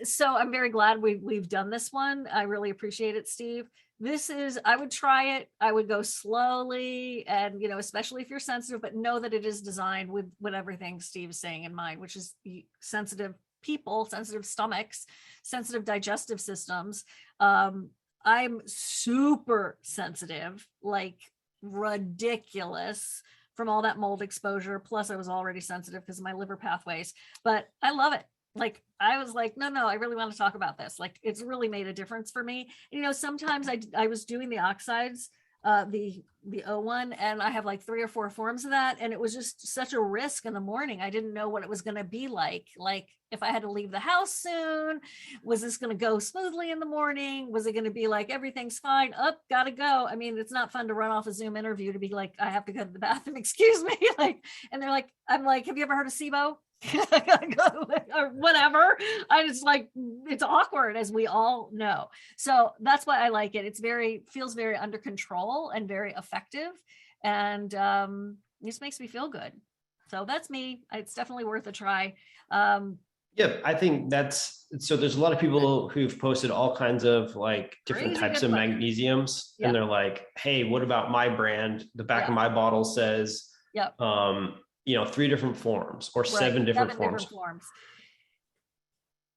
So I'm very glad we've done this one. I really appreciate it, Steve. I would try it. I would go slowly and, especially if you're sensitive, but know that it is designed with everything Steve's saying in mind, which is sensitive people, sensitive stomachs, sensitive digestive systems. I'm super sensitive, like ridiculous from all that mold exposure. Plus I was already sensitive because of my liver pathways, but I love it. Like, I was like, no, I really want to talk about this. Like, it's really made a difference for me. Sometimes I was doing the oxides, the O1, and I have like 3 or 4 forms of that. And it was just such a risk in the morning. I didn't know what it was going to be like if I had to leave the house soon, was this going to go smoothly in the morning? Was it going to be like, everything's fine, gotta go? I mean, it's not fun to run off a Zoom interview to be like, I have to go to the bathroom, excuse me. And they're like, I'm like, have you ever heard of SIBO? Or whatever. It's awkward, as we all know. So that's why I like it. Feels very under control and very effective, and just makes me feel good. So that's me. It's definitely worth a try. Yeah, I think so there's a lot of people who've posted all kinds of like different types of magnesiums, and they're like, hey, what about my brand? The back of my bottle says 3 different forms or 7 different forms.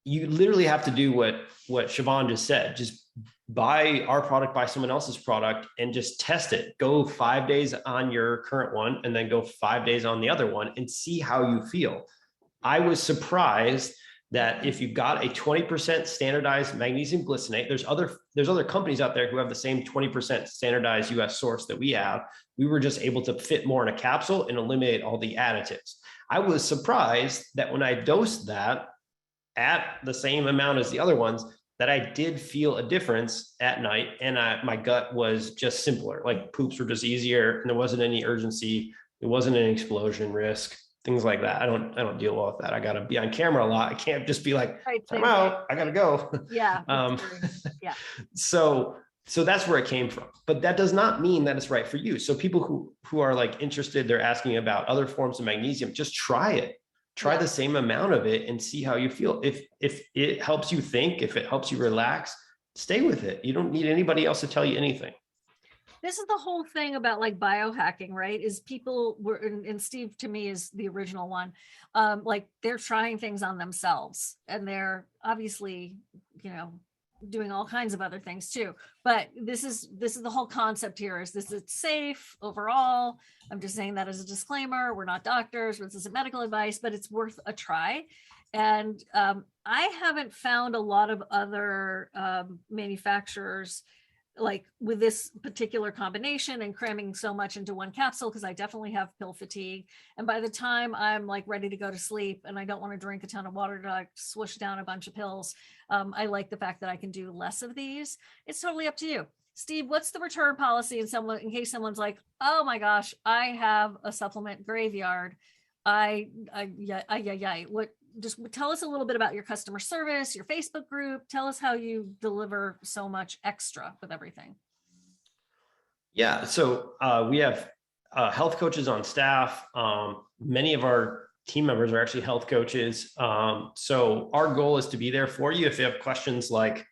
You literally have to do what Siobhan just said. Just buy our product, buy someone else's product, and just test it. Go 5 days on your current one and then go 5 days on the other one and see how you feel. I was surprised that if you got a 20% standardized magnesium glycinate, there's other companies out there who have the same 20% standardized US source that we have. We were just able to fit more in a capsule and eliminate all the additives. I was surprised that when I dosed that at the same amount as the other ones, that I did feel a difference at night, and my gut was just simpler. Like, poops were just easier, and there wasn't any urgency. There wasn't an explosion risk. Things like that. I don't deal well with that. I got to be on camera a lot. I can't just be like, I'm out, I got to go. Yeah. Yeah. So that's where it came from, but that does not mean that it's right for you. So people who are like interested, they're asking about other forms of magnesium, just try it. Try the same amount of it and see how you feel. If it helps you think, if it helps you relax, stay with it. You don't need anybody else to tell you anything. This is the whole thing about like biohacking, right? Is people were, and Steve to me is the original one. Like, they're trying things on themselves, and they're obviously, doing all kinds of other things too. But this is the whole concept here. Is this safe overall? I'm just saying that as a disclaimer. We're not doctors. This isn't medical advice, but it's worth a try. And I haven't found a lot of other manufacturers like with this particular combination and cramming so much into one capsule, because I definitely have pill fatigue. And by the time I'm like ready to go to sleep and I don't want to drink a ton of water to like swoosh down a bunch of pills, I like the fact that I can do less of these. It's totally up to you. Steve, what's the return policy in case someone's like, oh my gosh, I have a supplement graveyard. What, just tell us a little bit about your customer service, your Facebook group. Tell us how you deliver so much extra with everything. Yeah, so we have health coaches on staff. Many of our team members are actually health coaches. So our goal is to be there for you. If you have questions like,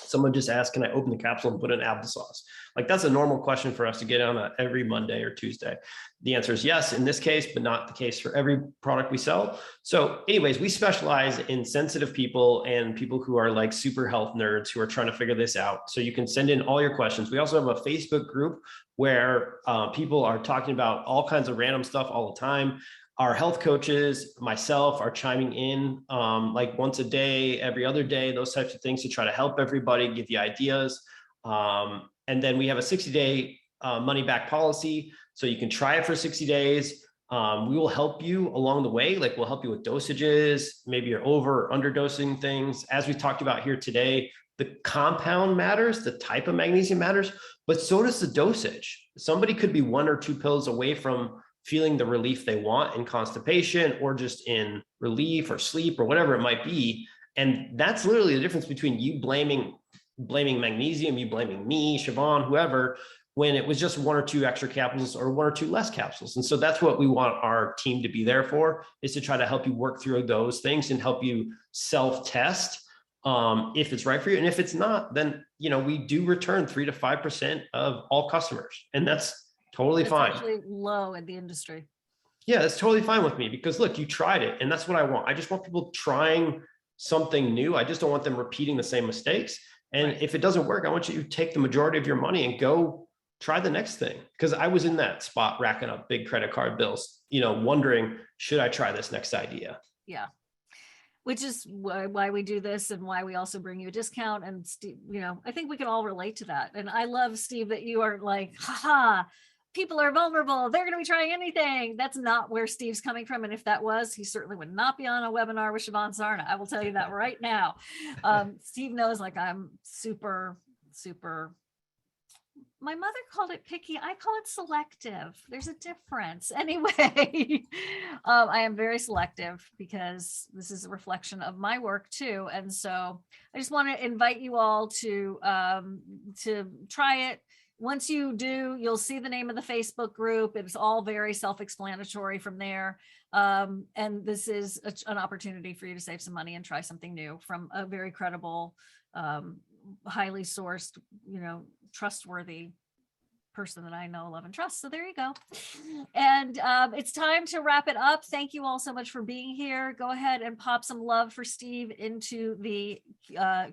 someone just asked, can I open the capsule and put in applesauce? Like that's a normal question for us to get on every Monday or Tuesday. The answer is yes, in this case, but not the case for every product we sell. So anyways, we specialize in sensitive people and people who are like super health nerds who are trying to figure this out. So you can send in all your questions. We also have a Facebook group where people are talking about all kinds of random stuff all the time. Our health coaches, myself, are chiming in like once a day, every other day, those types of things to try to help everybody, give you ideas. And then we have a 60-day money back policy. So you can try it for 60 days. We will help you along the way. Like we'll help you with dosages. Maybe you're over or underdosing things. As we talked about here today, the compound matters, the type of magnesium matters, but so does the dosage. Somebody could be 1 or 2 pills away from feeling the relief they want in constipation or just in relief or sleep or whatever it might be. And that's literally the difference between you blaming magnesium, you blaming me, Siobhan, whoever, when it was just 1 or 2 extra capsules or 1 or 2 less capsules. And so that's what we want our team to be there for, is to try to help you work through those things and help you self-test if it's right for you. And if it's not, then, we do return 3 to 5% of all customers. And that's totally fine. Actually low in the industry. Yeah, it's totally fine with me because look, you tried it and that's what I want. I just want people trying something new. I just don't want them repeating the same mistakes. And if it doesn't work, I want you to take the majority of your money and go try the next thing. Because I was in that spot racking up big credit card bills, wondering, should I try this next idea? Yeah. Which is why we do this and why we also bring you a discount. And Steve, I think we can all relate to that. And I love, Steve, that you are like, haha, people are vulnerable. They're going to be trying anything. That's not where Steve's coming from. And if that was, he certainly would not be on a webinar with Siobhan Sarna. I will tell you that right now. Steve knows like I'm super, super, my mother called it picky. I call it selective. There's a difference. Anyway, I am very selective because this is a reflection of my work too. And so I just want to invite you all to try it. Once you do, you'll see the name of the Facebook group. It's all very self-explanatory from there. And this is an opportunity for you to save some money and try something new from a very credible, highly sourced, trustworthy person that I know, love, and trust. So there you go. And it's time to wrap it up. Thank you all so much for being here. Go ahead and pop some love for Steve into the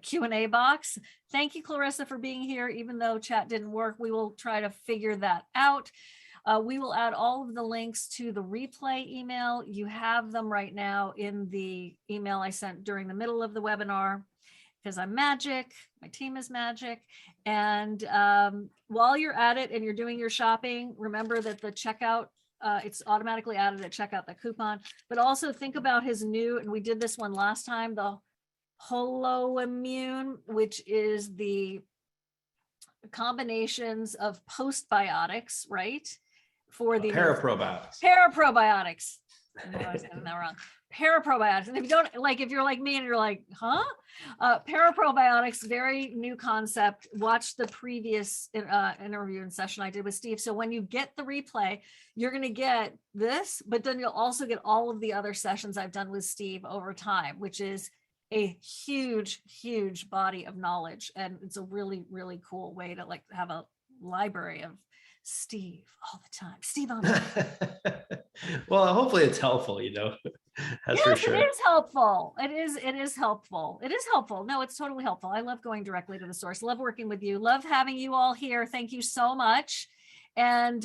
Q&A box. Thank you, Clarissa, for being here. Even though chat didn't work, we will try to figure that out. We will add all of the links to the replay email. You have them right now in the email I sent during the middle of the webinar. Because I'm magic, my team is magic. And while you're at it and you're doing your shopping, remember that the checkout, it's automatically added at checkout, the coupon, but also think about his new, and we did this one last time, the Holoimmune, which is the combinations of postbiotics, right? For the paraprobiotics. I was getting that wrong. Paraprobiotics. And if you don't, if you're like me and you're like, huh? Paraprobiotics, very new concept. Watch the previous interview and session I did with Steve. So when you get the replay, you're going to get this, but then you'll also get all of the other sessions I've done with Steve over time, which is a huge, huge body of knowledge. And it's a really, really cool way to have a library of Steve all the time. Steve on Well, hopefully it's helpful, That's yes, for sure. It is helpful. It is helpful. It is helpful. No, it's totally helpful. I love going directly to the source. Love working with you. Love having you all here. Thank you so much. And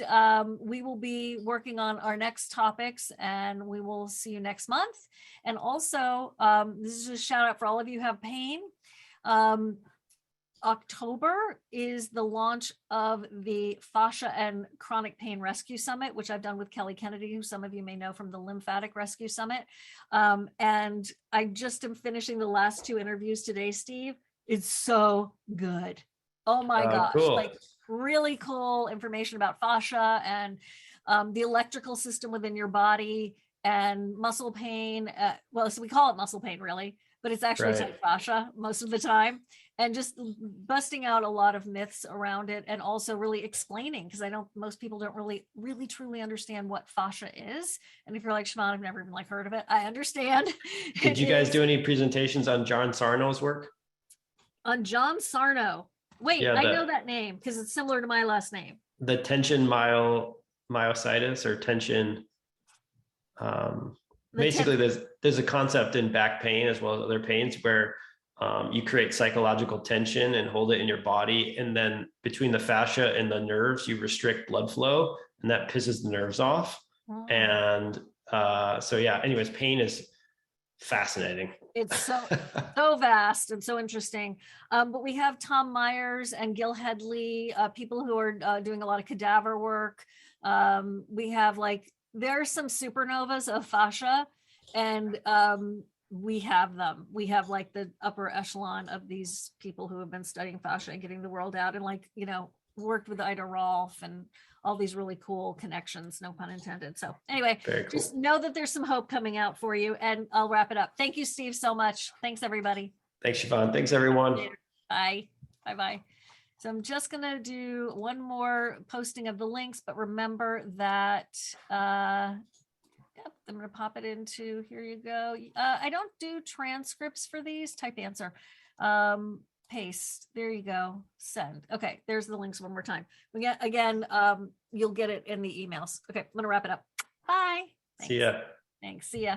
we will be working on our next topics and we will see you next month. And also, this is a shout out for all of you who have pain. October is the launch of the Fascia and Chronic Pain Rescue Summit, which I've done with Kelly Kennedy, who some of you may know from the Lymphatic Rescue Summit. And I just am finishing the last 2 interviews today, Steve. It's so good. Oh my gosh. Cool. Like really cool information about fascia and the electrical system within your body and muscle pain. Well, so we call it muscle pain really, but it's actually tight fascia most of the time. And just busting out a lot of myths around it, and also really explaining, because I know most people don't really truly understand what fascia is. And if you're like, Siobhan, I've never even like heard of it, I understand. Did you guys do any presentations on John Sarno's work? On John Sarno? Wait, yeah, I know that name because it's similar to my last name. The tension myositis or tension. Basically, there's a concept in back pain as well as other pains where you create psychological tension and hold it in your body. And then between the fascia and the nerves, you restrict blood flow, and that pisses the nerves off. Oh. And so, yeah, anyways, pain is fascinating. It's so vast and so interesting. But we have Tom Myers and Gil Headley, people who are doing a lot of cadaver work. We have there are some supernovas of fascia, and we have them. We have the upper echelon of these people who have been studying fascia and getting the world out, and worked with Ida Rolf and all these really cool connections, no pun intended. So anyway, cool. Just know that there's some hope coming out for you, and I'll wrap it up. Thank you, Steve, so much. Thanks, everybody. Thanks, Siobhan. Thanks, everyone. Bye. Bye-bye. So I'm just going to do one more posting of the links, but remember that, I'm going to pop it into, here you go. I don't do transcripts for these. Type answer. Paste. There you go. Send. Okay. There's the links one more time. Again, you'll get it in the emails. Okay. I'm going to wrap it up. Bye. Thanks. See ya. Thanks. See ya.